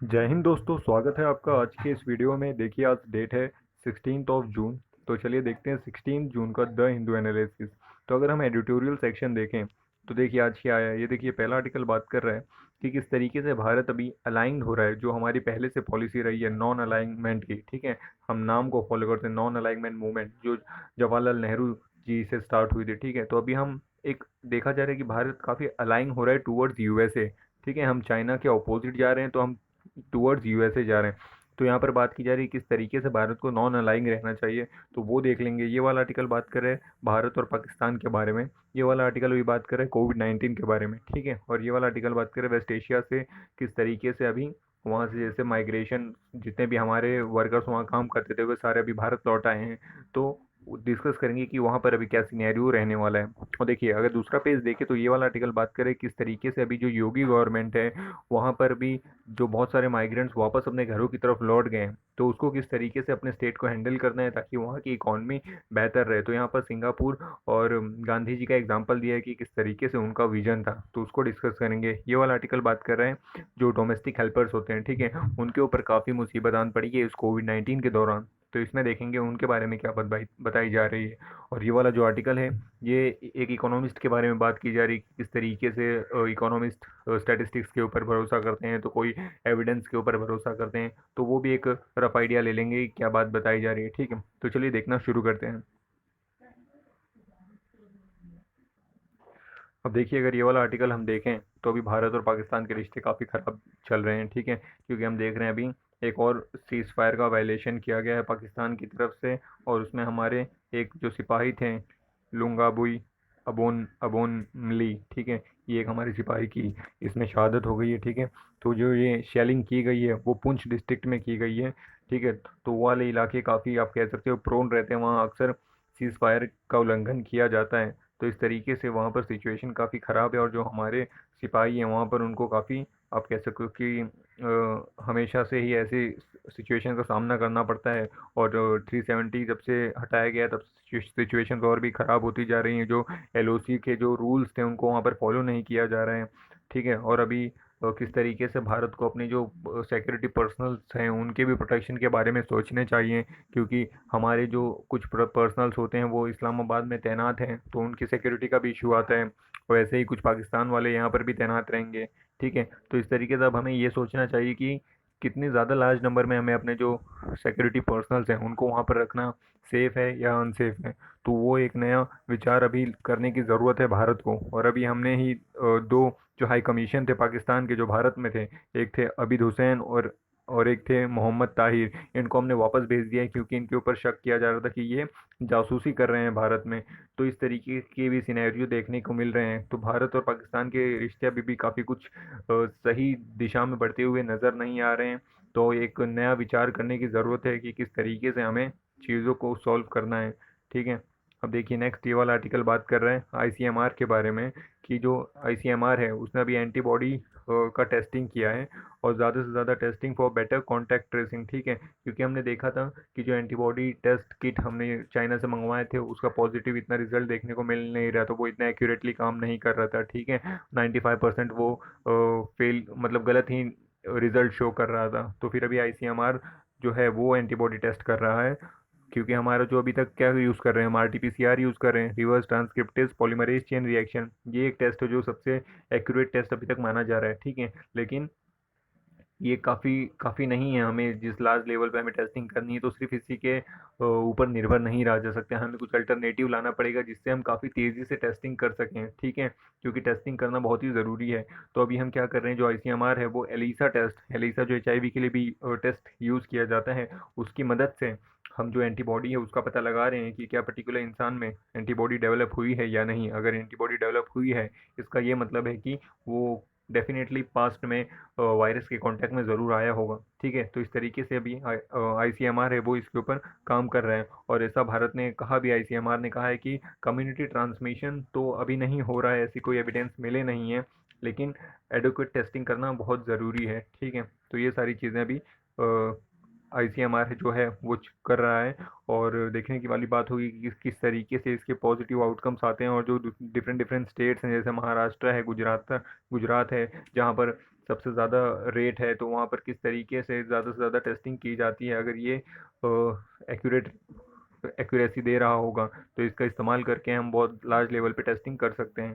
जय हिंद दोस्तों, स्वागत है आपका आज के इस वीडियो में। देखिए आज डेट है 16 जून। तो चलिए देखते हैं 16 जून का द हिंदू एनालिसिस। तो अगर हम एडिटोरियल सेक्शन देखें तो देखिए आज क्या आया है। ये देखिए पहला आर्टिकल बात कर रहा है कि किस तरीके से भारत अभी अलाइंड हो रहा है, जो हमारी पहले से पॉलिसी रही है नॉन अलाइनमेंट की। ठीक है, हम नाम को फॉलो करते हैं नॉन अलाइनमेंट मूवमेंट, जो जवाहरलाल नेहरू जी से स्टार्ट हुई थी। ठीक है, तो अभी हम एक देखा जा रहा है कि भारत काफ़ी अलाइन हो रहा है टूवर्ड्स यूएसए। ठीक है, हम चाइना के अपोजिट जा रहे हैं, तो हम टूवर्ड्स यूएसए जा रहे हैं। तो यहाँ पर बात की जा रही है किस तरीके से भारत को नॉन अलाइंग रहना चाहिए, तो वो देख लेंगे। ये वाला आर्टिकल बात कर रहे हैं भारत और पाकिस्तान के बारे में। ये वाला आर्टिकल भी बात कर रहे हैं कोविड-19 के बारे में। ठीक है, और ये वाला आर्टिकल बात कर रहे हैं वेस्ट एशिया से किस तरीके से अभी वहाँ से जैसे माइग्रेशन, जितने भी हमारे वर्कर्स वहाँ काम करते थे वो सारे अभी भारत लौट आए हैं। तो डिस्कस करेंगे कि वहाँ पर अभी क्या सिनेरियो रहने वाला है। और देखिए अगर दूसरा पेज देखें तो ये वाला आर्टिकल बात करें किस तरीके से अभी जो योगी गवर्नमेंट है वहाँ पर भी जो बहुत सारे माइग्रेंट्स वापस अपने घरों की तरफ लौट गए हैं, तो उसको किस तरीके से अपने स्टेट को हैंडल करना है ताकि वहाँ की इकॉनमी बेहतर रहे। तो यहाँ पर सिंगापुर और गांधी जी का एग्जांपल दिया है कि किस तरीके से उनका विजन था, तो उसको डिस्कस करेंगे। ये वाला आर्टिकल बात कर रहे हैं जो डोमेस्टिक हेल्पर्स होते हैं, ठीक है, उनके ऊपर काफ़ी मुसीबत आन पड़ी है इस कोविड-19 के दौरान। तो इसमें देखेंगे उनके बारे में क्या बताई बताई जा रही है। और ये वाला जो आर्टिकल है ये एक इकोनॉमिस्ट के बारे में बात की जा रही है कि किस तरीके से इकोनॉमिस्ट स्टैटिस्टिक्स के ऊपर भरोसा करते हैं तो कोई एविडेंस के ऊपर भरोसा करते हैं। तो वो भी एक रफ आइडिया ले लेंगे कि क्या बात बताई जा रही है। ठीक है, तो चलिए देखना शुरू करते हैं। अब देखिए अगर ये वाला आर्टिकल हम देखें तो अभी भारत और पाकिस्तान के रिश्ते काफ़ी ख़राब चल रहे हैं। ठीक है, क्योंकि हम देख रहे हैं अभी एक और सीज़ फायर का वायलेशन किया गया है पाकिस्तान की तरफ से, और उसमें हमारे एक जो सिपाही थे लुंगाबुई अबोन अबोन मली, ठीक है, ये एक हमारे सिपाही की इसमें शहादत हो गई है। ठीक है, तो जो ये शेलिंग की गई है वो पुंछ डिस्ट्रिक्ट में की गई है। ठीक है, तो वो वाले इलाके काफ़ी आप कह सकते हो प्रोन रहते हैं, वहाँ अक्सर सीज़ फायर का उल्लंघन किया जाता है। तो इस तरीके से वहाँ पर सिचुएशन काफ़ी ख़राब है, और जो हमारे सिपाही हैं वहाँ पर उनको काफ़ी आप कह सको कि हमेशा से ही ऐसी सिचुएशन का सामना करना पड़ता है। और 370 जब से हटाया गया तब सिचुएशन और भी ख़राब होती जा रही हैं। जो एलओसी के जो रूल्स थे उनको वहाँ पर फॉलो नहीं किया जा रहा है। ठीक है, और अभी किस तरीके से भारत को अपनी जो सिक्योरिटी पर्सनल्स हैं उनके भी प्रोटेक्शन के बारे में सोचने चाहिए, क्योंकि हमारे जो कुछ पर्सनल्स होते हैं वो इस्लामाबाद में तैनात हैं, तो उनकी सिक्योरिटी का भी इशू आता है। वैसे ही कुछ पाकिस्तान वाले यहाँ पर भी तैनात रहेंगे। ठीक है, तो इस तरीके से अब हमें ये सोचना चाहिए कि कितनी ज़्यादा लार्ज नंबर में हमें अपने जो सिक्योरिटी पर्सनल्स हैं उनको वहाँ पर रखना सेफ़ है या अनसेफ है। तो वो एक नया विचार अभी करने की ज़रूरत है भारत को। और अभी हमने ही दो जो हाई कमीशन थे पाकिस्तान के जो भारत में थे, एक थे अबिद हुसैन और एक थे मोहम्मद ताहिर, इनको हमने वापस भेज दिया है क्योंकि इनके ऊपर शक किया जा रहा था कि ये जासूसी कर रहे हैं भारत में। तो इस तरीके के भी सिनेरियो देखने को मिल रहे हैं। तो भारत और पाकिस्तान के रिश्ते अभी भी काफ़ी कुछ सही दिशा में बढ़ते हुए नज़र नहीं आ रहे हैं। तो एक नया विचार करने की ज़रूरत है कि किस तरीके से हमें चीज़ों को सॉल्व करना है। ठीक है, अब देखिए नेक्स्ट ये वाला आर्टिकल बात कर रहे हैं आईसीएमआर के बारे में, कि जो आईसीएमआर है उसने अभी एंटीबॉडी का टेस्टिंग किया है, और ज़्यादा से ज़्यादा testing for better contact tracing. ठीक है, क्योंकि हमने देखा था कि जो एंटीबॉडी टेस्ट किट हमने चाइना से मंगवाए थे उसका पॉजिटिव इतना रिजल्ट देखने को मिल नहीं रहा, तो वो इतना एक्यूरेटली काम नहीं कर रहा था। ठीक है, 95% वो फेल मतलब गलत ही रिजल्ट शो कर रहा था। तो फिर अभी आईसीएमआर जो है वो एंटीबॉडी टेस्ट कर रहा है, क्योंकि हमारा जो अभी तक क्या यूज़ कर रहे हैं हम आरटीपीसीआर यूज़ कर रहे हैं, reverse transcriptase polymerase chain reaction. ये एक टेस्ट है जो सबसे एक्यूरेट टेस्ट अभी तक माना जा रहा है। ठीक है, लेकिन ये काफ़ी काफ़ी नहीं है। हमें जिस लार्ज लेवल पे हमें टेस्टिंग करनी है तो सिर्फ इसी के ऊपर निर्भर नहीं रहा जा सकता, हमें कुछ अल्टरनेटिव लाना पड़ेगा जिससे हम काफ़ी तेज़ी से टेस्टिंग कर सकें। ठीक है, क्योंकि टेस्टिंग करना बहुत ही ज़रूरी है। तो अभी हम क्या कर रहे हैं, जो आईसीएमआर है वो एलिसा टेस्ट, एलिसा जो एचआईवी के लिए भी टेस्ट यूज़ किया जाता है, उसकी मदद से हम जो एंटीबॉडी है उसका पता लगा रहे हैं कि क्या पर्टिकुलर इंसान में एंटीबॉडी डेवलप हुई है या नहीं। अगर एंटीबॉडी डेवलप हुई है इसका ये मतलब है कि वो डेफिनेटली पास्ट में वायरस के कांटेक्ट में ज़रूर आया होगा। ठीक है, तो इस तरीके से अभी आईसीएमआर है वो इसके ऊपर काम कर रहा है। और ऐसा भारत ने कहा भी, आईसीएमआर ने कहा है कि कम्युनिटी ट्रांसमिशन तो अभी नहीं हो रहा है, ऐसी कोई एविडेंस मिले नहीं है, लेकिन एडुकेट टेस्टिंग करना बहुत ज़रूरी है। ठीक है, तो ये सारी चीज़ें अभी आईसीएमआर जो है वो कर रहा है। और देखने की वाली बात होगी कि किस तरीके से इसके पॉजिटिव आउटकम्स आते हैं, और जो डिफरेंट डिफरेंट स्टेट्स हैं जैसे महाराष्ट्र है, गुजरात है, जहाँ पर सबसे ज़्यादा रेट है, तो वहाँ पर किस तरीके से ज़्यादा टेस्टिंग की जाती है। अगर ये एक्यूरेट एक्यूरेसी दे रहा होगा तो इसका इस्तेमाल करके हम बहुत लार्ज लेवल पे टेस्टिंग कर सकते हैं,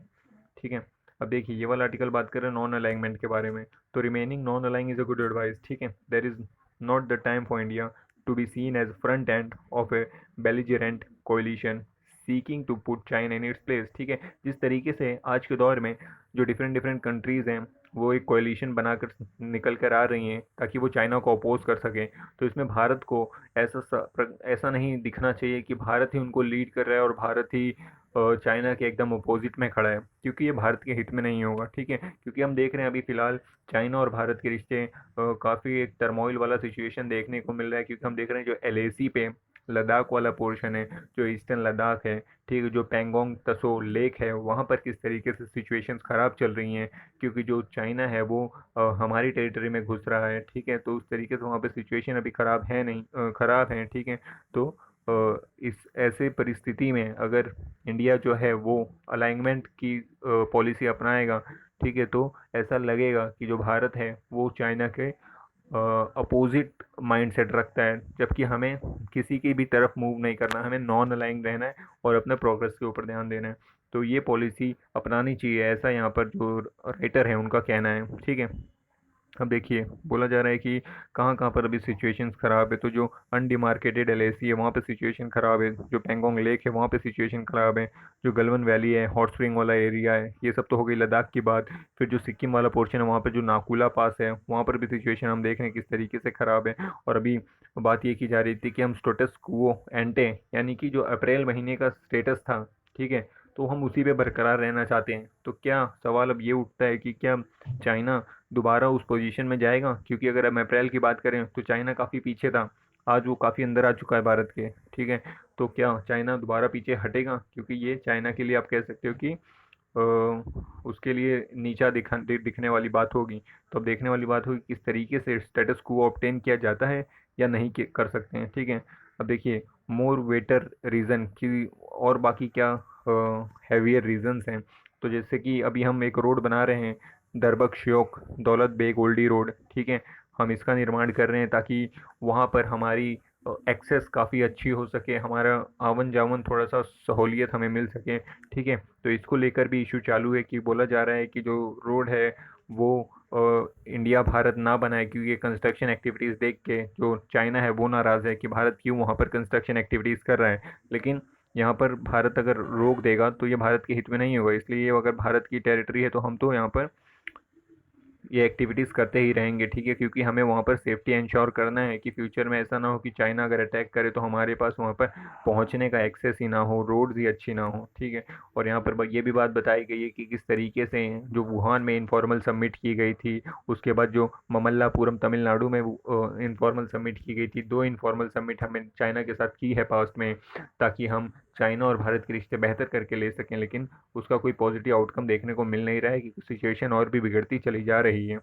ठीक है। अब देखिए ये वाला आर्टिकल बात करें नॉन अलाइनमेंट के बारे में, तो remaining non aligning is a good advice, ठीक है। There is not the time for India to be seen as front end of a belligerent coalition seeking to put China in its place, ठीक है। जिस तरीके से आज के दौर में जो डिफरेंट डिफरेंट कंट्रीज़ हैं वो एक कोलिशन बनाकर निकल कर आ रही हैं ताकि वो चाइना को अपोज कर सकें, तो इसमें भारत को ऐसा नहीं दिखना चाहिए कि भारत ही उनको लीड कर रहा है और भारत ही चाइना के एकदम अपोजिट में खड़ा है, क्योंकि ये भारत के हित में नहीं होगा, ठीक है। क्योंकि हम देख रहे हैं अभी फिलहाल चाइना और भारत के रिश्ते काफ़ी एक टर्मोइल वाला सिचुएशन देखने को मिल रहा है, क्योंकि हम देख रहे हैं जो एलएसी पे लद्दाख वाला पोर्शन है, जो ईस्टर्न लद्दाख है, ठीक है, जो पैंगोंग तसो लेक है, वहाँ पर किस तरीके से सिचुएशंस ख़राब चल रही हैं, क्योंकि जो चाइना है वो हमारी टेरिटरी में घुस रहा है, ठीक है। तो उस तरीके से वहाँ पे सिचुएशन अभी ख़राब है नहीं, ख़राब है, ठीक है। तो इस ऐसे परिस्थिति में अगर इंडिया जो है वो अलाइनमेंट की पॉलिसी अपनाएगा, ठीक है, तो ऐसा लगेगा कि जो भारत है वो चाइना के अपोजिट माइंडसेट रखता है, जबकि हमें किसी की भी तरफ मूव नहीं करना, हमें नॉन अलाइंग रहना है और अपने प्रोग्रेस के ऊपर ध्यान देना है। तो ये पॉलिसी अपनानी चाहिए, ऐसा यहाँ पर जो राइटर है उनका कहना है, ठीक है। अब देखिए बोला जा रहा है कि कहाँ कहाँ पर अभी सिचुएशंस ख़राब है, तो जो अनडिमार्केटेड एलएसी है वहाँ पे सिचुएशन ख़राब है, जो पेंगोंग लेक है वहाँ पे सिचुएशन ख़राब है, जो गलवन वैली है, हॉट स्प्रिंग वाला एरिया है, ये सब तो हो गई लद्दाख की बात। फिर जो सिक्किम वाला पोर्शन है वहाँ पे जो नाकुला पास है वहाँ पर भी सिचुएशन हम देख रहे हैं किस तरीके से ख़राब है। और अभी बात ये की जा रही थी कि हम स्टेटस क्वो एंटे, यानी कि जो अप्रैल महीने का स्टेटस था, ठीक है, तो हम उसी पे बरकरार रहना चाहते हैं। तो क्या सवाल अब ये उठता है कि क्या चाइना दोबारा उस पोजीशन में जाएगा, क्योंकि अगर हम अप्रैल की बात करें तो चाइना काफ़ी पीछे था, आज वो काफ़ी अंदर आ चुका है भारत के, ठीक है। तो क्या चाइना दोबारा पीछे हटेगा, क्योंकि ये चाइना के लिए आप कह सकते हो कि उसके लिए नीचा दिखने वाली बात होगी। तो अब देखने वाली बात होगी किस तरीके से स्टेटस को ऑब्टेन किया जाता है या नहीं कर सकते हैं, ठीक है। अब देखिए मोर वेटर रीज़न की और बाकी क्या हैवियर रीजंस हैं, तो जैसे कि अभी हम एक रोड बना रहे हैं, दरबक श्योक दौलत बेग ओल्डी रोड, ठीक है। हम इसका निर्माण कर रहे हैं ताकि वहाँ पर हमारी एक्सेस काफ़ी अच्छी हो सके, हमारा आवन जावन थोड़ा सा सहूलियत हमें मिल सके, ठीक है। तो इसको लेकर भी इशू चालू है कि बोला जा रहा है कि जो रोड है वो इंडिया भारत ना बनाए, क्योंकि कंस्ट्रक्शन एक्टिविटीज़ देख के जो चाइना है वो नाराज़ है कि भारत क्यों वहाँ पर कंस्ट्रक्शन एक्टिविटीज़ कर रहा है। लेकिन यहाँ पर भारत अगर रोक देगा तो ये भारत के हित में नहीं होगा, इसलिए ये अगर भारत की टेरिटरी है तो हम तो यहाँ पर ये एक्टिविटीज़ करते ही रहेंगे, ठीक है। क्योंकि हमें वहाँ पर सेफ्टी इंश्योर करना है कि फ्यूचर में ऐसा ना हो कि चाइना अगर अटैक करे तो हमारे पास वहाँ पर पहुँचने का एक्सेस ही ना हो, रोड्स ही अच्छी ना हो, ठीक है। और यहाँ पर ये भी बात बताई गई है कि किस तरीके से जो वुहान में इनफॉर्मल सबमिट की गई थी, उसके बाद जो ममल्लापुरम तमिलनाडु में इनफॉर्मल सबमिट की गई थी, 2 इनफॉर्मल सबमिट हमने चाइना के साथ की है पास्ट में, ताकि हम चाइना और भारत के रिश्ते बेहतर करके ले सकें। लेकिन उसका कोई पॉजिटिव आउटकम देखने को मिल नहीं रहा है, कि सिचुएशन और भी बिगड़ती चली जा रही है।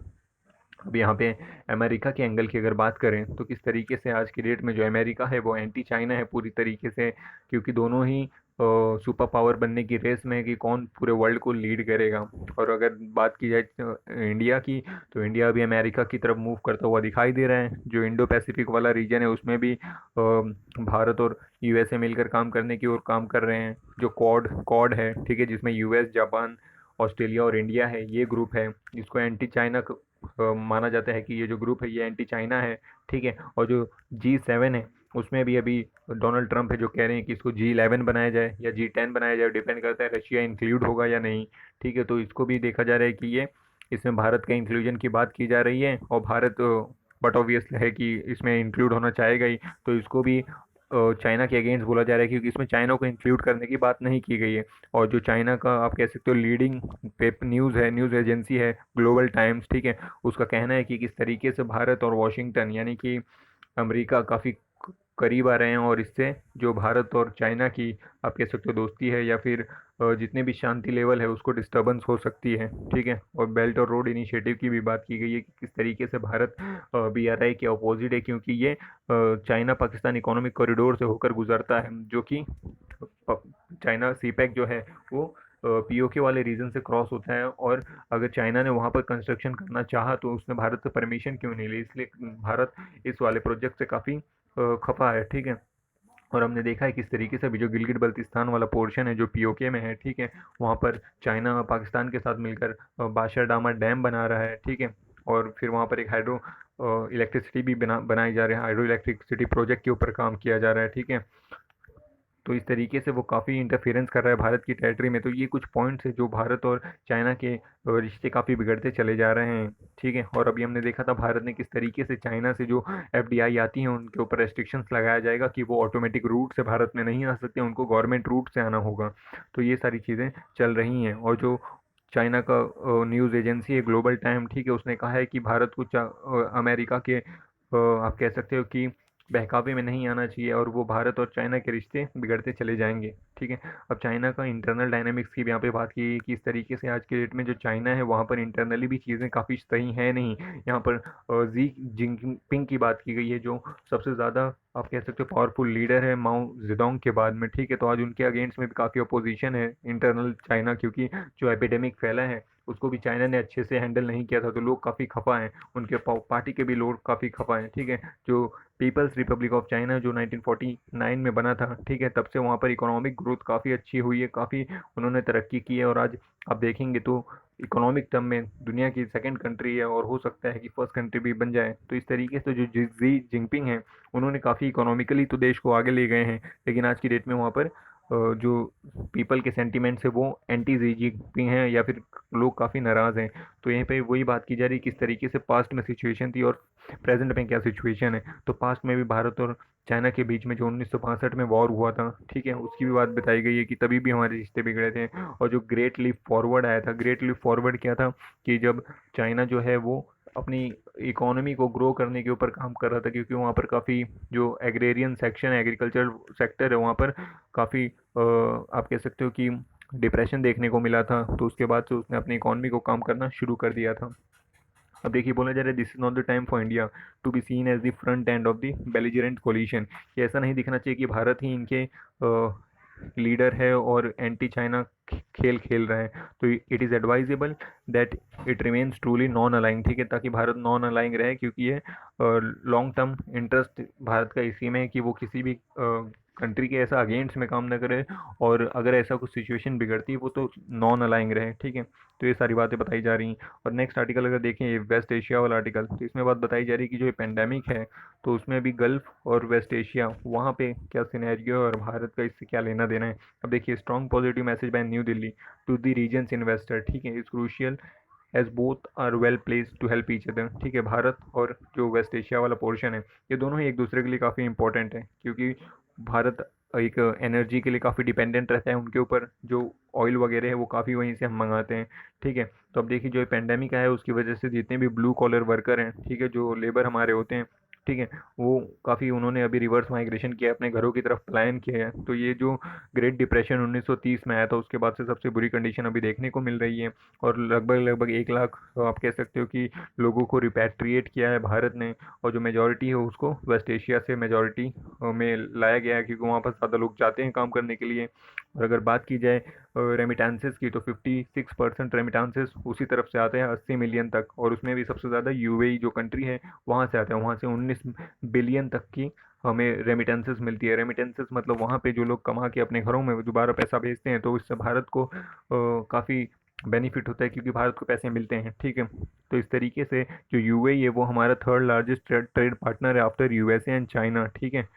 अब यहाँ पे अमेरिका के एंगल की अगर बात करें तो किस तरीके से आज की डेट में जो अमेरिका है वो एंटी चाइना है पूरी तरीके से, क्योंकि दोनों ही सुपर पावर बनने की रेस में है कि कौन पूरे वर्ल्ड को लीड करेगा। और अगर बात की जाए इंडिया की, तो इंडिया भी अमेरिका की तरफ मूव करता हुआ दिखाई दे रहा है। जो इंडो पैसिफिक वाला रीजन है उसमें भी भारत और यूएसए मिलकर काम करने की ओर काम कर रहे हैं। जो क्वाड क्वाड है, ठीक है, जिसमें यूएस, जापान, ऑस्ट्रेलिया और इंडिया है, ये ग्रुप है जिसको एंटी चाइना माना जाता है कि ये जो ग्रुप है ये एंटी चाइना है, ठीक है। और जो G7 है उसमें भी अभी डोनाल्ड ट्रंप है जो कह रहे हैं कि इसको G11 बनाया जाए या G10 बनाया जाए, डिपेंड करता है रशिया इंक्लूड होगा या नहीं, ठीक है। तो इसको भी देखा जा रहा है कि ये इसमें भारत का इंक्लूजन की बात की जा रही है, और भारत बट ऑब्वियस है कि इसमें इंक्लूड होना चाहेगा ही, तो इसको भी चाइना के अगेंस्ट बोला जा रहा है, क्योंकि इसमें चाइना को इंक्लूड करने की बात नहीं की गई है। और जो चाइना का आप कह सकते हो लीडिंग पेपर न्यूज़ है, न्यूज़ एजेंसी है ग्लोबल टाइम्स, ठीक है, उसका कहना है कि किस तरीके से भारत और वॉशिंगटन यानी कि अमेरिका काफ़ी करीब आ रहे हैं, और इससे जो भारत और चाइना की आप कह सकते हो दोस्ती है या फिर जितने भी शांति लेवल है उसको डिस्टर्बेंस हो सकती है, ठीक है। और बेल्ट और रोड इनिशिएटिव की भी बात की गई है कि किस तरीके से भारत BRI के अपोजिट है, क्योंकि ये चाइना पाकिस्तान इकोनॉमिक कॉरिडोर से होकर गुजरता है, जो कि चाइना CPEC जो है वो पीओके वाले रीजन से क्रॉस होता है, और अगर चाइना ने वहाँ पर कंस्ट्रक्शन करना चाहा तो उसने भारत से परमिशन क्यों नहीं ली, इसलिए भारत इस वाले प्रोजेक्ट से काफ़ी खफा है, ठीक है। और हमने देखा है किस तरीके से अभी जो गिलगित बल्तिस्तान वाला पोर्शन है जो पीओके में है, ठीक है, वहाँ पर चाइना पाकिस्तान के साथ मिलकर बाशर डामा डैम बना रहा है, ठीक है। और फिर वहाँ पर एक हाइड्रो इलेक्ट्रिसिटी भी बनाई जा रही है, हाइड्रो इलेक्ट्रिसिटी प्रोजेक्ट के ऊपर काम किया जा रहा है, ठीक है। तो इस तरीके से वो काफ़ी इंटरफेरेंस कर रहा है भारत की टेरिटरी में। तो ये कुछ पॉइंट्स है जो भारत और चाइना के रिश्ते काफ़ी बिगड़ते चले जा रहे हैं, ठीक है। और अभी हमने देखा था भारत ने किस तरीके से चाइना से जो एफडीआई आती हैं उनके ऊपर रेस्ट्रिक्शंस लगाया जाएगा कि वो ऑटोमेटिक रूट से भारत में नहीं आ सकते, उनको गवर्नमेंट रूट से आना होगा। तो ये सारी चीज़ें चल रही हैं। और जो चाइना का न्यूज़ एजेंसी है ग्लोबल टाइम, ठीक है, उसने कहा है कि भारत को अमेरिका के आप कह सकते हो कि बहकावे में नहीं आना चाहिए, और वो भारत और चाइना के रिश्ते बिगड़ते चले जाएंगे, ठीक है। अब चाइना का इंटरनल डायनामिक्स की भी यहाँ पे बात की गई कि इस तरीके से आज के डेट में जो चाइना है वहाँ पर इंटरनली भी चीज़ें काफ़ी सही है नहीं। यहाँ पर जी जिनपिंग की बात की गई है जो सबसे ज़्यादा आप कह सकते हो पावरफुल लीडर है माओ जेडोंग के बाद में, ठीक है। तो आज उनके अगेंस्ट में भी काफ़ी अपोजिशन है इंटरनल चाइना, क्योंकि जो एपिडेमिक फैला है उसको भी चाइना ने अच्छे से हैंडल नहीं किया था, तो लोग काफ़ी खफा हैं, उनके पार्टी के भी लोग काफ़ी खफा हैं, ठीक है। जो पीपल्स रिपब्लिक ऑफ चाइना जो 1949 में बना था, ठीक है, तब से वहाँ पर इकोनॉमिक ग्रोथ काफ़ी अच्छी हुई है, काफ़ी उन्होंने तरक्की की है, और आज आप देखेंगे तो इकोनॉमिक टर्म में दुनिया की सेकंड कंट्री है, और हो सकता है कि फर्स्ट कंट्री भी बन जाए। तो इस तरीके से जो जी जिनपिंग है उन्होंने काफ़ी इकोनॉमिकली तो देश को आगे ले गए हैं, लेकिन आज की डेट में वहाँ पर जो पीपल के सेंटिमेंट्स है वो एंटी जी जिनपिंग हैं, या फिर लोग काफ़ी नाराज़ हैं। तो यहीं पे वही बात की जा रही है किस तरीके से पास्ट में सिचुएशन थी और प्रेजेंट में क्या सिचुएशन है। तो पास्ट में भी भारत और चाइना के बीच में जो 1965 में वॉर हुआ था, ठीक है, उसकी भी बात बताई गई है कि तभी भी हमारे रिश्ते बिगड़े थे। और जो ग्रेट लीप फॉरवर्ड आया था, ग्रेट लीप फॉरवर्ड क्या था कि जब चाइना जो है वो अपनी इकोनॉमी को ग्रो करने के ऊपर काम कर रहा था, क्योंकि वहाँ पर काफ़ी जो एग्रेरियन सेक्शन है, एग्रीकल्चर सेक्टर है, वहाँ पर काफ़ी आप कह सकते हो कि डिप्रेशन देखने को मिला था। तो उसके बाद से उसने अपनी इकोनॉमी को काम करना शुरू कर दिया था। अब देखिए बोला जा रहा है this is not the time for India to be seen as the front end of the belligerent coalition, कि ऐसा नहीं दिखना चाहिए कि भारत ही इनके लीडर है और एंटी चाइना खेल खेल रहा है। तो it is advisable that it remains truly non aligning, ठीक है, ताकि भारत नॉन अलाइंग रहे, क्योंकि ये लॉन्ग टर्म इंटरेस्ट भारत का इसी में है कि वो किसी भी कंट्री के ऐसा अगेंस्ट में काम ना करे, और अगर ऐसा कुछ सिचुएशन बिगड़ती है वो तो नॉन अलाइंग रहे, ठीक है। तो ये सारी बातें बताई जा रही हैं। और नेक्स्ट आर्टिकल अगर देखें ये वेस्ट एशिया वाला आर्टिकल, तो इसमें बात बताई जा रही है कि जो ये पेंडेमिक है तो उसमें भी गल्फ और वेस्ट एशिया वहाँ पे क्या सिनेरियो है और भारत का इससे क्या लेना देना है। अब देखिए strong positive message by New Delhi to the regions investor, ठीक है, is crucial as both are well place to help each other, ठीक है। भारत और जो वेस्ट एशिया वाला पोर्शन है ये दोनों ही एक दूसरे के लिए काफ़ी इंपॉर्टेंट है, क्योंकि भारत एक एनर्जी के लिए काफ़ी डिपेंडेंट रहता है उनके ऊपर, जो ऑयल वगैरह है वो काफ़ी वहीं से हम मंगाते हैं, ठीक है। तो अब देखिए जो पेंडेमिक आया है उसकी वजह से जितने भी ब्लू कॉलर वर्कर हैं, ठीक है, जो लेबर हमारे होते हैं, ठीक है, वो काफ़ी उन्होंने अभी रिवर्स माइग्रेशन किया है, अपने घरों की तरफ पलायन किया है। तो ये जो ग्रेट डिप्रेशन 1930 में आया था उसके बाद से सबसे बुरी कंडीशन अभी देखने को मिल रही है। और लगभग लगभग 1 लाख आप कह सकते हो कि लोगों को रिपैट्रिएट किया है भारत ने, और जो मेजोरिटी है उसको वेस्ट एशिया से मेजोरिटी में लाया गया है, क्योंकि वहाँ पर ज़्यादा लोग जाते हैं काम करने के लिए। और अगर बात की जाए रेमिटेंसेस की तो 56% रेमिटेंसेस उसी तरफ से आते हैं 80 मिलियन तक, और उसमें भी सबसे ज़्यादा यूएई जो कंट्री है वहाँ से आते हैं, वहाँ से 19 बिलियन तक की हमें रेमिटेंसेस मिलती है। रेमिटेंसेस मतलब वहाँ पे जो लोग कमा के अपने घरों में दोबारा पैसा भेजते हैं, तो इससे भारत को काफ़ी बेनिफिट होता है, क्योंकि भारत को पैसे मिलते हैं, ठीक है। तो इस तरीके से जो यूएई है वो हमारा थर्ड लार्जेस्ट ट्रेड पार्टनर है आफ्टर यूएसए एंड चाइना, ठीक है।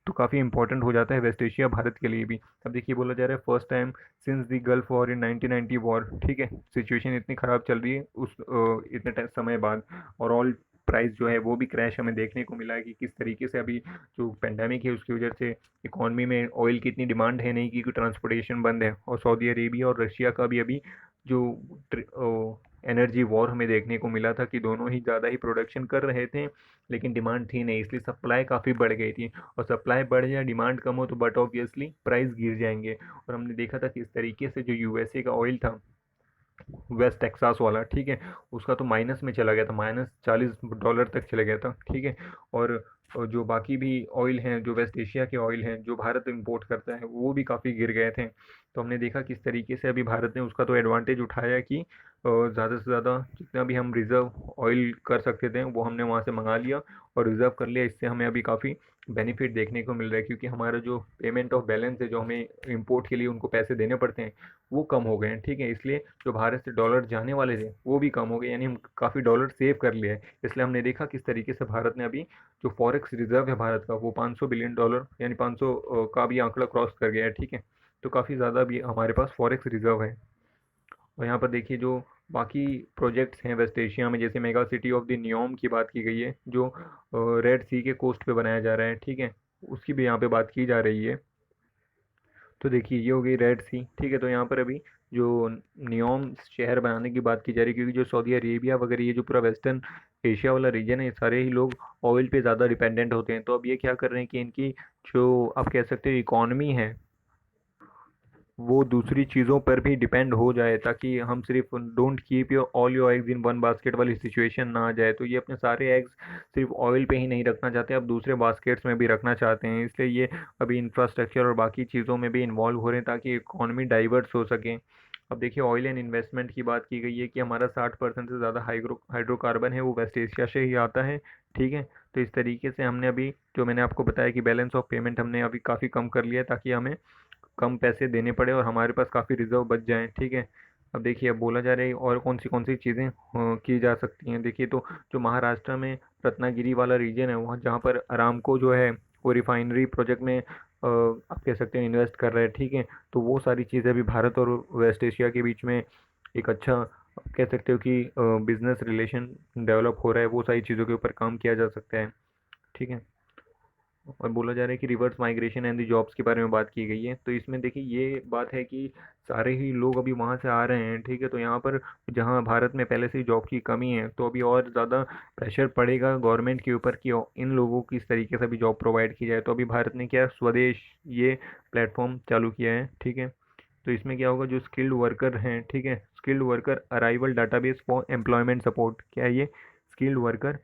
तो काफ़ी इंपॉर्टेंट हो जाता है वेस्ट एशिया भारत के लिए भी। अब देखिए बोला जा रहा है first time since the gulf war in 1990 war, ठीक है, सिचुएशन इतनी ख़राब चल रही है उस इतने समय बाद, और ऑल प्राइस जो है वो भी क्रैश हमें देखने को मिला है कि किस तरीके से अभी जो पेंडेमिक है उसकी वजह से इकॉनमी में ऑयल की इतनी डिमांड है नहीं, क्योंकि ट्रांसपोर्टेशन बंद है। और सऊदी अरेबिया और रशिया का भी अभी जो एनर्जी वॉर हमें देखने को मिला था कि दोनों ही ज़्यादा ही प्रोडक्शन कर रहे थे, लेकिन डिमांड थी नहीं, इसलिए सप्लाई काफ़ी बढ़ गई थी। और सप्लाई बढ़ जाए डिमांड कम हो तो बट ऑब्वियसली प्राइस गिर जाएंगे। और हमने देखा था कि इस तरीके से जो यूएसए का ऑयल था वेस्ट टेक्सास वाला, ठीक है, उसका तो माइनस में चला गया था, -$40 तक चला गया था, ठीक है। और जो बाकी भी ऑयल हैं, जो वेस्ट एशिया के ऑयल हैं जो भारत इंपोर्ट करता है, वो भी काफ़ी गिर गए थे। तो हमने देखा किस तरीके से अभी भारत ने उसका तो एडवांटेज उठाया कि ज़्यादा से ज़्यादा जितना भी हम रिज़र्व ऑयल कर सकते थे वो हमने वहाँ से मंगा लिया और रिज़र्व कर लिया। इससे हमें अभी काफ़ी बेनिफिट देखने को मिल रहा है, क्योंकि हमारा जो पेमेंट ऑफ बैलेंस है, जो हमें इंपोर्ट के लिए उनको पैसे देने पड़ते हैं, वो कम हो गए हैं। ठीक है, इसलिए जो भारत से डॉलर जाने वाले थे वो भी कम हो गए, यानी हम काफ़ी डॉलर सेव कर लिए। इसलिए हमने देखा किस तरीके से भारत ने अभी जो फॉरेक्स रिजर्व है भारत का, वो 500 बिलियन डॉलर यानी 500 का भी आंकड़ा क्रॉस कर गया है। ठीक है, तो काफ़ी ज़्यादा भी हमारे पास फॉरेक्स रिजर्व है। और यहाँ पर देखिए जो बाकी प्रोजेक्ट्स हैं वेस्ट एशिया में, जैसे mega city of the NEOM की बात की गई है, जो रेड सी के कोस्ट पे बनाया जा रहा है। ठीक है, उसकी भी यहाँ पे बात की जा रही है। तो देखिए ये हो गई रेड सी। ठीक है, तो यहाँ पर अभी जो नियोम शहर बनाने की बात की जा रही है, क्योंकि जो सऊदी अरेबिया वगैरह ये जो पूरा वेस्टर्न एशिया वाला रीजन है, ये सारे ही लोग ऑयल पे ज़्यादा डिपेंडेंट होते हैं। तो अब ये क्या कर रहे हैं कि इनकी जो आप कह सकते हो इकॉनमी है, वो दूसरी चीज़ों पर भी डिपेंड हो जाए, ताकि हम सिर्फ don't keep your all your eggs in one basket वाली सिचुएशन ना आ जाए। तो ये अपने सारे एग्स सिर्फ ऑयल पे ही नहीं रखना चाहते, अब दूसरे बास्केट्स में भी रखना चाहते हैं। इसलिए ये अभी इंफ्रास्ट्रक्चर और बाकी चीज़ों में भी इन्वॉल्व हो रहे हैं, ताकि इकॉनमी डाइवर्स हो सके। अब देखिए ऑयल एंड इन्वेस्टमेंट की बात की गई है कि हमारा 60% से ज़्यादा हाइड्रोकार्बन है वो वेस्ट एशिया से ही आता है। ठीक है, तो इस तरीके से हमने अभी जो मैंने आपको बताया कि बैलेंस ऑफ पेमेंट हमने अभी काफ़ी कम कर लिया है, ताकि हमें कम पैसे देने पड़े और हमारे पास काफ़ी रिजर्व बच जाएँ। ठीक है, अब देखिए अब बोला जा रहा है और कौन सी चीज़ें की जा सकती हैं। देखिए तो जो महाराष्ट्र में रत्नागिरी वाला रीजन है, वहाँ जहाँ पर अरामको जो है वो रिफाइनरी प्रोजेक्ट में आप कह सकते हैं इन्वेस्ट कर रहे हैं। ठीक है, तो वो सारी चीज़ें अभी भारत और वेस्ट एशिया के बीच में एक अच्छा कह सकते हो कि बिजनेस रिलेशन डेवलप हो रहा है, वो सारी चीज़ों के ऊपर काम किया जा सकता है। ठीक है, और बोला जा रहा है कि reverse migration and the jobs के बारे में बात की गई है। तो इसमें देखिए ये बात है कि सारे ही लोग अभी वहाँ से आ रहे हैं। ठीक है, तो यहाँ पर जहाँ भारत में पहले से ही जॉब की कमी है, तो अभी और ज़्यादा प्रेशर पड़ेगा गवर्नमेंट के ऊपर कि इन लोगों की इस तरीके से भी जॉब प्रोवाइड की जाए। तो अभी भारत ने क्या स्वदेश ये प्लेटफॉर्म चालू किया है। ठीक है, तो इसमें क्या होगा, जो स्किल्ड वर्कर हैं, ठीक है, skilled worker arrival database for employment support, क्या है ये, skilled worker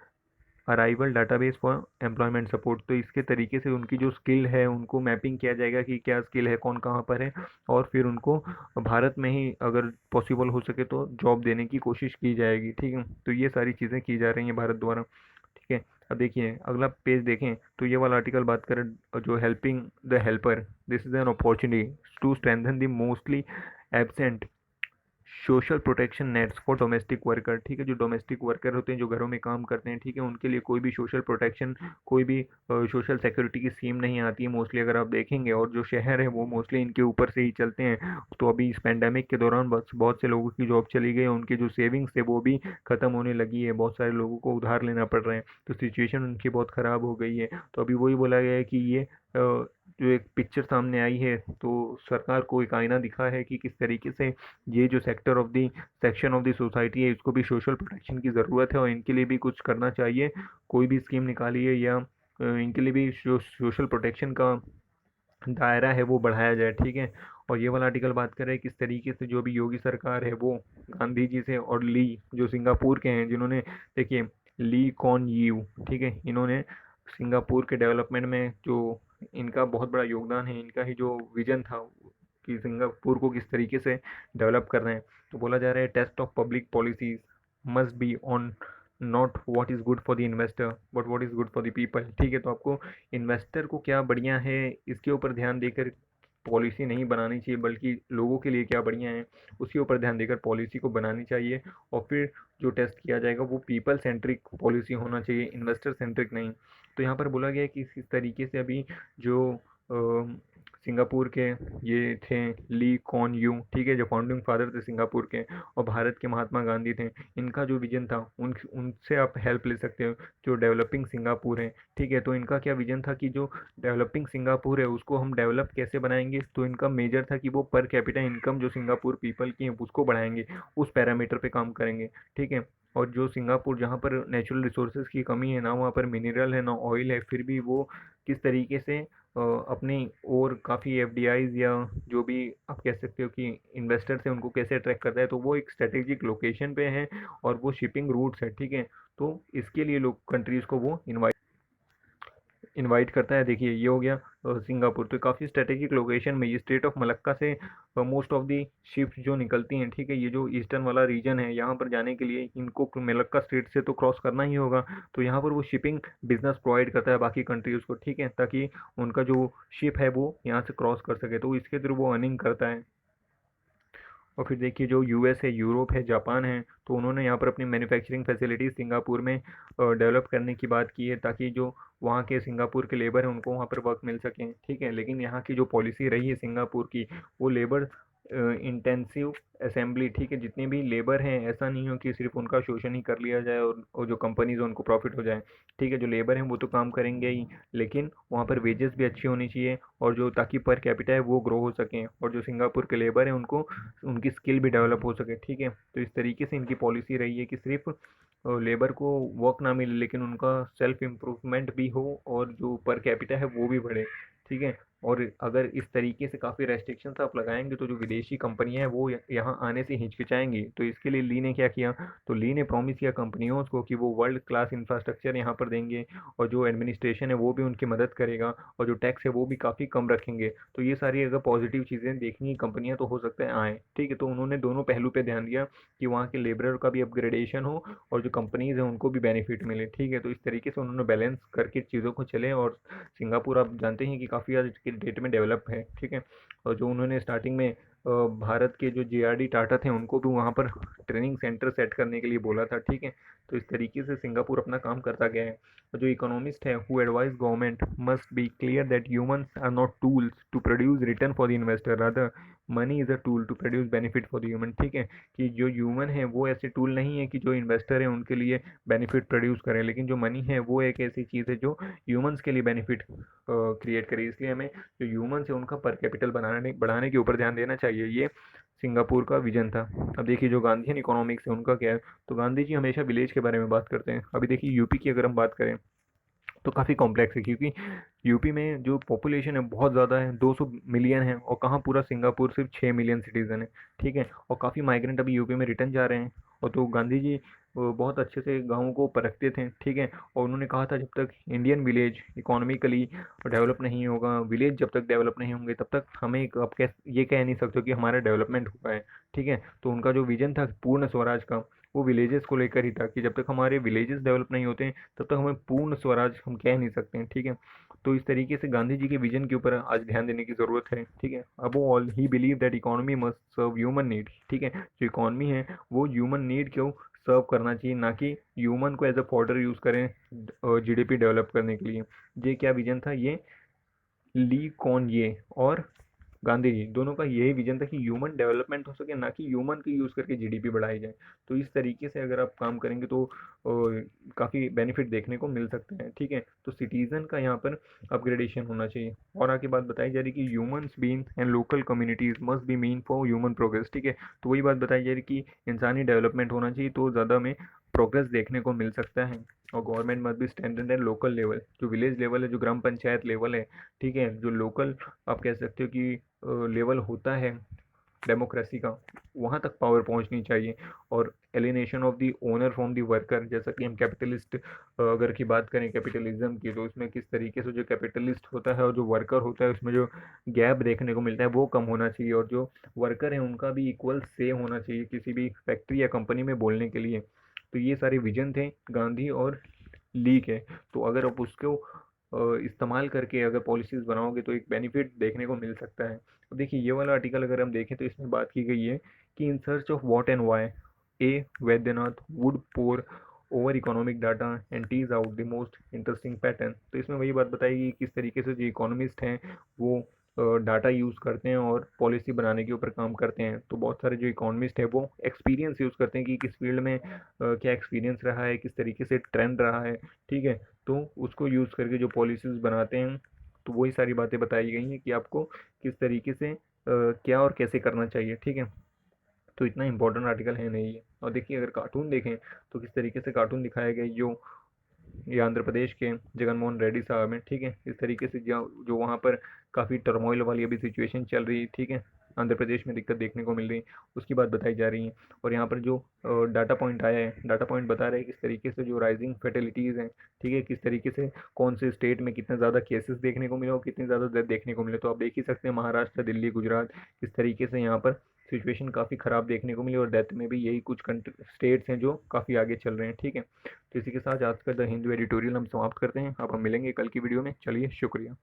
arrival database for employment support. तो इसके तरीके से उनकी जो स्किल है उनको मैपिंग किया जाएगा कि क्या स्किल है, कौन कहाँ पर है, और फिर उनको भारत में ही अगर पॉसिबल हो सके तो जॉब देने की कोशिश की जाएगी। ठीक है, तो ये सारी चीज़ें की जा रही हैं भारत द्वारा। ठीक है, अब देखिए अगला पेज देखें तो ये वाला आर्टिकल बात करें जो helping the helper, this is an opportunity to strengthen the mostly absent social protection nets for domestic worker. ठीक है, जो डोमेस्टिक वर्कर होते हैं जो घरों में काम करते हैं, ठीक है, उनके लिए कोई भी सोशल प्रोटेक्शन, कोई भी सोशल सिक्योरिटी की स्कीम नहीं आती है मोस्टली, अगर आप देखेंगे। और जो शहर है वो मोस्टली इनके ऊपर से ही चलते हैं। तो अभी इस पेंडेमिक के दौरान बस बहुत से लोगों की जॉब चली गई, उनकी जो सेविंग्स है वो भी ख़त्म होने लगी है, बहुत सारे लोगों को उधार लेना पड़ रहे हैं, तो सिचुएशन उनकी बहुत ख़राब हो गई है। तो अभी वही बोला गया है कि ये जो एक पिक्चर सामने आई है, तो सरकार को एक आईना दिखा है कि किस तरीके से ये जो सेक्शन ऑफ द सोसाइटी है, इसको भी सोशल प्रोटेक्शन की ज़रूरत है और इनके लिए भी कुछ करना चाहिए। कोई भी स्कीम निकाली है या इनके लिए भी सोशल प्रोटेक्शन का दायरा है वो बढ़ाया जाए। ठीक है, और ये वाला आर्टिकल बात कर रहे हैं किस तरीके से जो भी योगी सरकार है वो गांधी जी से और ली जो सिंगापुर के हैं, जिन्होंने देखिए ली कॉन यू, ठीक है, इन्होंने सिंगापुर के डेवलपमेंट में जो इनका बहुत बड़ा योगदान है, इनका ही जो विजन था कि सिंगापुर को किस तरीके से डेवलप कर रहे हैं। तो बोला जा रहा है test of public policies must be on not what is good for the investor but what is good for the people. ठीक है, तो आपको इन्वेस्टर को क्या बढ़िया है इसके ऊपर ध्यान देकर पॉलिसी नहीं बनानी चाहिए, बल्कि लोगों के लिए क्या बढ़िया है उसके ऊपर ध्यान देकर पॉलिसी को बनानी चाहिए। और फिर जो टेस्ट किया जाएगा वो पीपल सेंट्रिक पॉलिसी होना चाहिए, इन्वेस्टर सेंट्रिक नहीं। तो यहाँ पर बोला गया है कि इस तरीके से अभी जो सिंगापुर के ये थे ली कॉन यू, ठीक है, जो फाउंडिंग फादर थे सिंगापुर के और भारत के महात्मा गांधी थे, इनका जो विजन था उनसे आप हेल्प ले सकते हो, जो डेवलपिंग सिंगापुर है। ठीक है, तो इनका क्या विजन था कि जो डेवलपिंग सिंगापुर है उसको हम डेवलप कैसे बनाएंगे। तो इनका मेजर था कि वो पर कैपिटा इनकम जो सिंगापुर पीपल की है उसको बढ़ाएंगे, उस पैरामीटर पे काम करेंगे। ठीक है, और जो सिंगापुर जहाँ पर नेचुरल रिसोर्सेज की कमी है ना, वहाँ पर मिनरल है ना ऑयल है, फिर भी वो किस तरीके से अपनी और काफ़ी एफडीआईज या जो भी आप कह सकते हो कि इन्वेस्टर्स हैं उनको कैसे अट्रैक्ट करता है। तो वो एक स्ट्रेटेजिक लोकेशन पे है और वो शिपिंग रूट्स है। ठीक है, तो इसके लिए लोग कंट्रीज़ को वो इनवाइट इनवाइट करता है। देखिए ये हो गया सिंगापुर। तो काफ़ी स्ट्रेटेजिक लोकेशन में ये स्टेट ऑफ मलक्का से मोस्ट ऑफ दी शिप्स जो निकलती हैं, ठीक है, ये जो ईस्टर्न वाला रीजन है यहाँ पर जाने के लिए इनको मलक्का स्टेट से तो क्रॉस करना ही होगा। तो यहाँ पर वो शिपिंग बिजनेस प्रोवाइड करता है बाकी कंट्रीज़ को, ठीक है, ताकि उनका जो शिप है वो यहाँ से क्रॉस कर सके, तो इसके थ्रू वो अर्निंग करता है। और फिर देखिए जो यूएस है, यूरोप है, जापान है, तो उन्होंने यहाँ पर अपनी मैन्युफैक्चरिंग फैसिलिटीज़ सिंगापुर में डेवलप करने की बात की है, ताकि जो वहाँ के सिंगापुर के लेबर हैं उनको वहाँ पर वर्क मिल सके, ठीक है। लेकिन यहाँ की जो पॉलिसी रही है सिंगापुर की, वो लेबर इंटेंसिव असेंबली, ठीक है, जितने भी लेबर हैं ऐसा नहीं हो कि सिर्फ उनका शोषण ही कर लिया जाए और जो कंपनीज है उनको प्रॉफिट हो जाए, ठीक है। जो लेबर हैं वो तो काम करेंगे ही, लेकिन वहाँ पर वेजेस भी अच्छी होनी चाहिए, और जो ताकि पर कैपिटा है वो ग्रो हो सकें, और जो सिंगापुर के लेबर हैं उनको उनकी स्किल भी डेवलप हो सके, ठीक है। तो इस तरीके से इनकी पॉलिसी रही है कि सिर्फ लेबर को वर्क ना मिले, लेकिन उनका सेल्फ इम्प्रूवमेंट भी हो और जो पर कैपिटा है वो भी बढ़े, ठीक है। और अगर इस तरीके से काफ़ी रेस्ट्रिक्शंस आप लगाएंगे तो जो विदेशी कंपनियां हैं वो यहाँ आने से हिचकिचाएंगी। तो इसके लिए ली ने क्या किया, तो ली ने प्रॉमिस किया कंपनियों को कि वो वर्ल्ड क्लास इंफ्रास्ट्रक्चर यहाँ पर देंगे, और जो एडमिनिस्ट्रेशन है वो भी उनकी मदद करेगा, और जो टैक्स है वो भी काफ़ी कम रखेंगे। तो ये सारी अगर पॉजिटिव चीज़ें देखनी कंपनियां तो हो सकता है आएँ, ठीक है। तो उन्होंने दोनों पहलू पे ध्यान दिया कि वहाँ के लेबरर का भी अपग्रेडेशन हो और जो कंपनीज़ हैं उनको भी बेनिफिट मिले, ठीक है। तो इस तरीके से उन्होंने बैलेंस करके चीज़ों को चले, और सिंगापुर आप जानते हैं कि काफ़ी आज के डेट में डेवलप है, ठीक है। और जो उन्होंने स्टार्टिंग में भारत के जो जेआरडी टाटा थे उनको भी वहाँ पर ट्रेनिंग सेंटर सेट करने के लिए बोला था, ठीक है। तो इस तरीके से सिंगापुर अपना काम करता गया है। और जो इकोनॉमिस्ट है who advise government must be clear that humans are not tools to produce return for the investor, rather money is a tool to produce benefit for the human, ठीक है। कि जो ह्यूमन है वो ऐसे टूल नहीं है कि जो इन्वेस्टर है उनके लिए बेनिफिट प्रोड्यूस करें, लेकिन जो मनी है वो एक ऐसी चीज़ है जो ह्यूमंस के लिए बेनिफिट क्रिएट करे। इसलिए हमें जो ह्यूमंस है उनका पर कैपिटल बढ़ाने के ऊपर ध्यान देना चाहिए। ये सिंगापुर का विजन था। अब देखिए जो गांधीयन इकोनॉमिक्स है उनका क्या है, तो गांधी जी हमेशा विलेज के बारे में बात करते हैं। अभी देखिए यूपी की अगर हम बात करें तो काफ़ी कॉम्प्लेक्स है, क्योंकि यूपी में जो पॉपुलेशन है बहुत ज़्यादा है, 200 मिलियन है, और कहाँ पूरा सिंगापुर सिर्फ 6 मिलियन सिटीज़न है, ठीक है। और काफ़ी माइग्रेंट अभी यूपी में रिटर्न जा रहे हैं। और तो गांधी जी वो बहुत अच्छे से गाँवों को परखते थे, ठीक है। और उन्होंने कहा था जब तक इंडियन विलेज इकोनॉमिकली डेवलप नहीं होगा, विलेज जब तक डेवलप नहीं होंगे तब तक हमें अब ये कह नहीं सकते कि हमारा डेवलपमेंट हुआ है, ठीक है। तो उनका जो विजन था पूर्ण स्वराज का, वो विलेजेस को लेकर ही था, कि जब तक हमारे विलेजेस डेवलप नहीं होते तब तक हमें पूर्ण स्वराज हम कह नहीं सकते हैं, ठीक है। तो इस तरीके से गांधी जी के विजन के ऊपर आज ध्यान देने की ज़रूरत है, ठीक है। अब ऑल ही believe that economy must serve human need, ठीक है। जो इकोनॉमी है वो ह्यूमन नीड को सर्व करना चाहिए, ना कि ह्यूमन को एज अ फॉर्डर यूज़ करें जीडीपी डेवलप करने के लिए। ये क्या विजन था, ये ली कॉन ये और गांधी जी दोनों का यही विजन था कि ह्यूमन डेवलपमेंट हो सके, ना कि ह्यूमन की यूज़ करके जीडीपी बढ़ाई जाए। तो इस तरीके से अगर आप काम करेंगे तो काफ़ी बेनिफिट देखने को मिल सकते हैं, ठीक है। तो सिटीज़न का यहाँ पर अपग्रेडेशन होना चाहिए। और आगे बात बताई जा रही कि humans being and local communities must be mean for human progress, ठीक है। तो वही बात बताई जा रही कि इंसानी डेवलपमेंट होना चाहिए तो ज़्यादा में प्रोग्रेस देखने को मिल सकता है। और government must B standard and local level, जो विलेज लेवल है, जो ग्राम पंचायत लेवल है, ठीक है, जो लोकल आप कह सकते हो कि लेवल होता है डेमोक्रेसी का, वहाँ तक पावर पहुँचनी चाहिए। और alienation of the owner from the worker, जैसा कि हम कैपिटलिस्ट अगर की बात करें कैपिटलिज्म की, तो उसमें किस तरीके से जो कैपिटलिस्ट होता है और जो वर्कर होता है उसमें जो गैप देखने को मिलता है वो कम होना चाहिए, और जो वर्कर है उनका भी इक्वल से होना चाहिए किसी भी फैक्ट्री या कंपनी में बोलने के लिए। तो ये सारे विजन थे गांधी और ली के। तो अगर आप उसको इस्तेमाल करके अगर पॉलिसीज़ बनाओगे तो एक बेनिफिट देखने को मिल सकता है। अब देखिए ये वाला आर्टिकल अगर हम देखें तो इसमें बात की गई है कि in search of what and why A Vaidyanathan would pore over economic data and teases out the most interesting pattern. तो इसमें वही बात बताएगी किस तरीके से जो इकोनॉमिस्ट हैं वो डाटा यूज़ करते हैं और पॉलिसी बनाने के ऊपर काम करते हैं। तो बहुत सारे जो इकोनॉमिस्ट हैं वो एक्सपीरियंस यूज़ करते हैं कि किस फील्ड में क्या एक्सपीरियंस रहा है, किस तरीके से ट्रेंड रहा है, ठीक है। तो उसको यूज़ करके जो पॉलिसीज़ बनाते हैं, तो वही सारी बातें बताई गई हैं कि आपको किस तरीके से क्या और कैसे करना चाहिए, ठीक है। तो इतना इंपॉर्टेंट आर्टिकल है नहीं है। और देखिए अगर कार्टून देखें तो किस तरीके से कार्टून दिखाया गया जो ये आंध्र प्रदेश के जगनमोहन रेड्डी साहब हैं, ठीक है। इस तरीके से जो जो वहाँ पर काफ़ी टर्मोइल वाली अभी सिचुएशन चल रही है, ठीक है। आंध्र प्रदेश में दिक्कत देखने को मिल रही है, उसकी बात बताई जा रही है। और यहाँ पर जो डाटा पॉइंट आया है, डाटा पॉइंट बता रहे हैं किस तरीके से जो राइजिंग फर्टिलिटीज़ हैं, ठीक है, किस तरीके से कौन से स्टेट में कितने ज़्यादा केसेस देखने को मिले और कितनी ज़्यादा डेथ देखने को मिले। तो आप देख ही सकते हैं महाराष्ट्र, दिल्ली, गुजरात, किस तरीके से यहाँ पर सिचुएशन काफ़ी ख़राब देखने को मिली, और डेथ में भी यही कुछ स्टेट्स हैं जो काफ़ी आगे चल रहे हैं, ठीक है। तो इसी के साथ आज का द हिंदू एडिटोरियल हम समाप्त करते हैं। अब हम मिलेंगे कल की वीडियो में। चलिए, शुक्रिया।